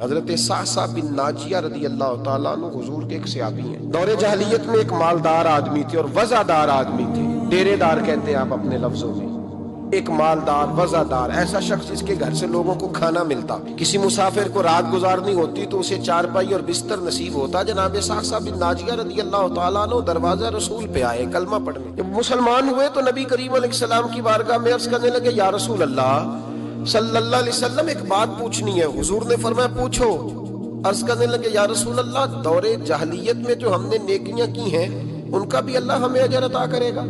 حضرت صعصع بن ناجیہ رضی اللہ تعالیٰ عنہ حضور کے ایک صحابی ہیں۔ دور جاہلیت میں ایک مالدار آدمی تھے اور وزادار آدمی تھے، ڈیرے دار کہتے ہیں آپ اپنے لفظوں میں۔ ایک مالدار وزادار ایسا شخص جس کے گھر سے لوگوں کو کھانا ملتا، کسی مسافر کو رات گزارنی ہوتی تو اسے چارپائی اور بستر نصیب ہوتا۔ جناب صعصع بن ناجیہ رضی اللہ تعالیٰ عنہ دروازہ رسول پہ آئے کلمہ پڑھنے۔ جب مسلمان ہوئے تو نبی کریم علیہ السلام کی بارگاہ میں عرض کرنے لگے، یا رسول اللہ صلی اللہ علیہ وسلم ایک بات پوچھنی ہے۔ حضور نے فرمایا پوچھو۔ عرض کرنے لگے، یا رسول اللہ دور جاہلیت میں جو ہم نے نیکیاں کی ہیں ان کا بھی اللہ ہمیں اجر عطا کرے گا؟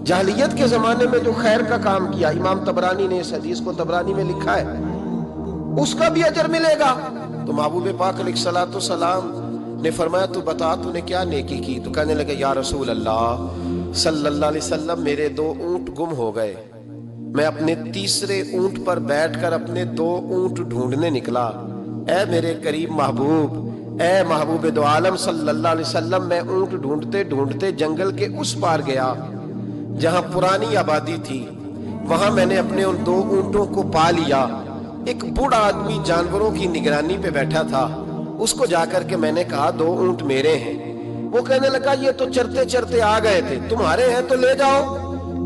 جاہلیت کے زمانے میں جو خیر کا کام کیا، امام طبرانی نے اس حدیث کو طبرانی میں لکھا ہے، اس کا بھی اجر ملے گا؟ تو محبوب پاک علیہ الصلوۃ والسلام نے فرمایا تو بتا تو نے کیا نیکی کی؟ تو کہنے لگے، یا رسول اللہ صلی اللہ علیہ وسلم میرے 2 اونٹ گم ہو گئے، میں اپنے تیسرے اونٹ پر بیٹھ کر اپنے 2 اونٹ ڈھونڈنے نکلا۔ اے میرے قریب محبوب، اے محبوب دو عالم صلی اللہ علیہ وسلم، میں اونٹ ڈھونڈتے ڈھونڈتے جنگل کے اس پار گیا جہاں پرانی آبادی تھی، وہاں میں نے اپنے ان 2 اونٹوں کو پا لیا۔ ایک بوڑھا آدمی جانوروں کی نگرانی پہ بیٹھا تھا، اس کو جا کر کے میں نے کہا 2 اونٹ میرے ہیں۔ وہ کہنے لگا یہ تو چرتے چرتے آ گئے تھے، تمہارے ہیں تو لے جاؤ۔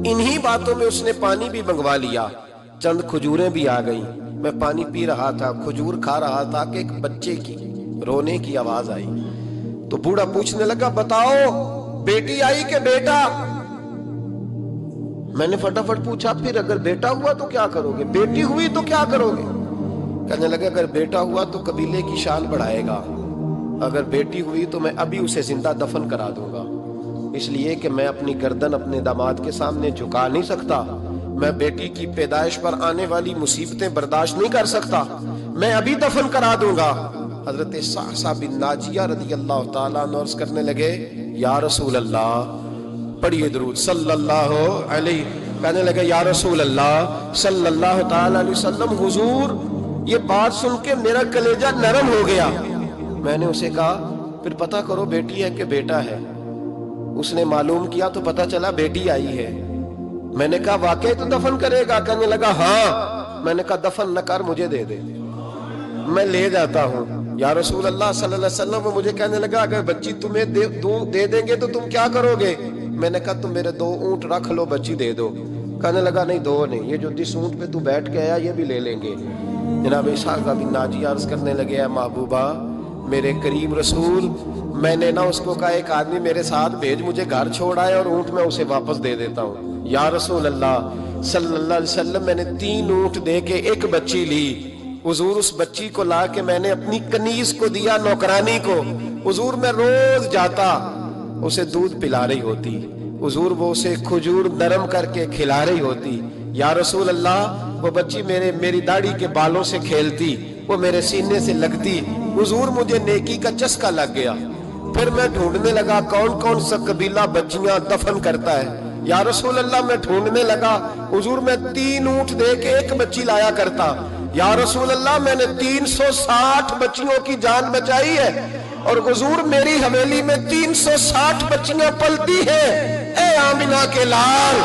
انہی باتوں میں اس نے پانی بھی منگوا لیا، چند کھجوریں بھی آ گئیں۔ میں پانی پی رہا تھا، کھجور کھا رہا تھا کہ ایک بچے کی رونے کی آواز آئی۔ تو بوڑھا پوچھنے لگا بتاؤ بیٹی آئی کہ بیٹا؟ میں نے فٹافٹ پوچھا پھر اگر بیٹا ہوا تو کیا کرو گے، بیٹی ہوئی تو کیا کرو گے؟ کہنے لگا اگر بیٹا ہوا تو قبیلے کی شان بڑھائے گا، اگر بیٹی ہوئی تو میں ابھی اسے زندہ دفن کرا دوں گا، اس لیے کہ میں اپنی گردن اپنے داماد کے سامنے جھکا نہیں سکتا، میں بیٹی کی پیدائش پر آنے والی مصیبتیں برداشت نہیں کر سکتا، میں ابھی دفن کرا دوں گا۔ حضرت صعصع بن ناجیہ رضی اللہ تعالیٰ عنہ عرض کرنے لگے، یا رسول اللہ، پڑھیے درود صلی اللہ علیہ، کہنے لگے یا رسول اللہ صلی اللہ تعالیٰ علیہ وسلم، حضور یہ بات سن کے میرا کلیجہ نرم ہو گیا۔ میں نے اسے کہا پھر پتہ کرو بیٹی ہے کہ بیٹا ہے۔ اس نے معلوم کیا تو پتہ چلا بیٹی آئی ہے۔ میں نے کہا واقعی تو دفن کرے گا؟ کہنے لگا ہاں۔ میں نے کہا دفن نہ کر، مجھے دے دے، میں لے جاتا ہوں۔ یا رسول اللہ صلی اللہ علیہ وسلم، وہ مجھے کہنے لگا اگر بچی تمہیں دے دیں گے تو تم کیا کرو گے؟ میں نے کہا تم میرے 2 اونٹ رکھ لو، بچی دے دو۔ کہنے لگا نہیں 2 نہیں، یہ جو جس اونٹ پہ تو بیٹھ کے آیا یہ بھی لے لیں گے۔ جناب صعصع بن ناجیہ عرض کرنے لگے، اے محبوبہ میرے کریم رسول، میں نے نہ اس کو کہا ایک آدمی میرے ساتھ بھیج، مجھے گھر چھوڑ آئے اور اونٹ میں اسے واپس دے دیتا ہوں۔ یا رسول اللہ صلی اللہ علیہ وسلم، میں نے 3 اونٹ دے کے ایک بچی لی۔ حضور اس بچی کو لا کے میں نے اپنی کنیز کو دیا، نوکرانی کو۔ حضور میں روز جاتا، اسے دودھ پلا رہی ہوتی، حضور وہ اسے کھجور نرم کر کے کھلا رہی ہوتی۔ یا رسول اللہ وہ بچی میری داڑھی کے بالوں سے کھیلتی، وہ میرے سینے سے لگتی۔ حضور مجھے نیکی کا چسکا لگ گیا۔ پھر میں ڈھونڈنے لگا کون کون سا قبیلہ بچیاں دفن کرتا ہے۔ یا رسول اللہ میں ڈھونڈنے لگا، حضور میں 3 اونٹ دے کے ایک بچی لایا کرتا۔ یا رسول اللہ میں نے 360 بچیوں کی جان بچائی ہے، اور حضور میری حویلی میں 360 بچیاں پلتی ہیں۔ اے آمنہ کے لال،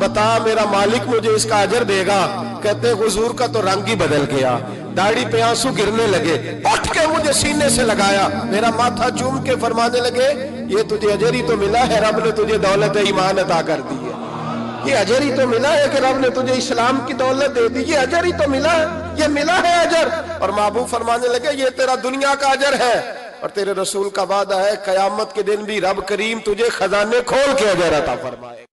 بتا میرا مالک مجھے اس کا اجر دے گا؟ کہتے حضور کا تو رنگ ہی بدل گیا، داڑھی پہ آنسو گرنے لگے، اٹھ کے مجھے سینے سے لگایا، میرا ماتھا چوم کے فرمانے لگے یہ تجھے اجر ہی تو ملا ہے، رب نے تجھے دولت ایمان عطا کر دی ہے۔ یہ اجر ہی تو ملا ہے کہ رب نے تجھے اسلام کی دولت دے دی، یہ اجر ہی تو ملا ہے، یہ ملا ہے اجر۔ اور محبوب فرمانے لگے یہ تیرا دنیا کا اجر ہے، اور تیرے رسول کا وعدہ ہے قیامت کے دن بھی رب کریم تجھے خزانے کھول کے اجر عطا فرمائے۔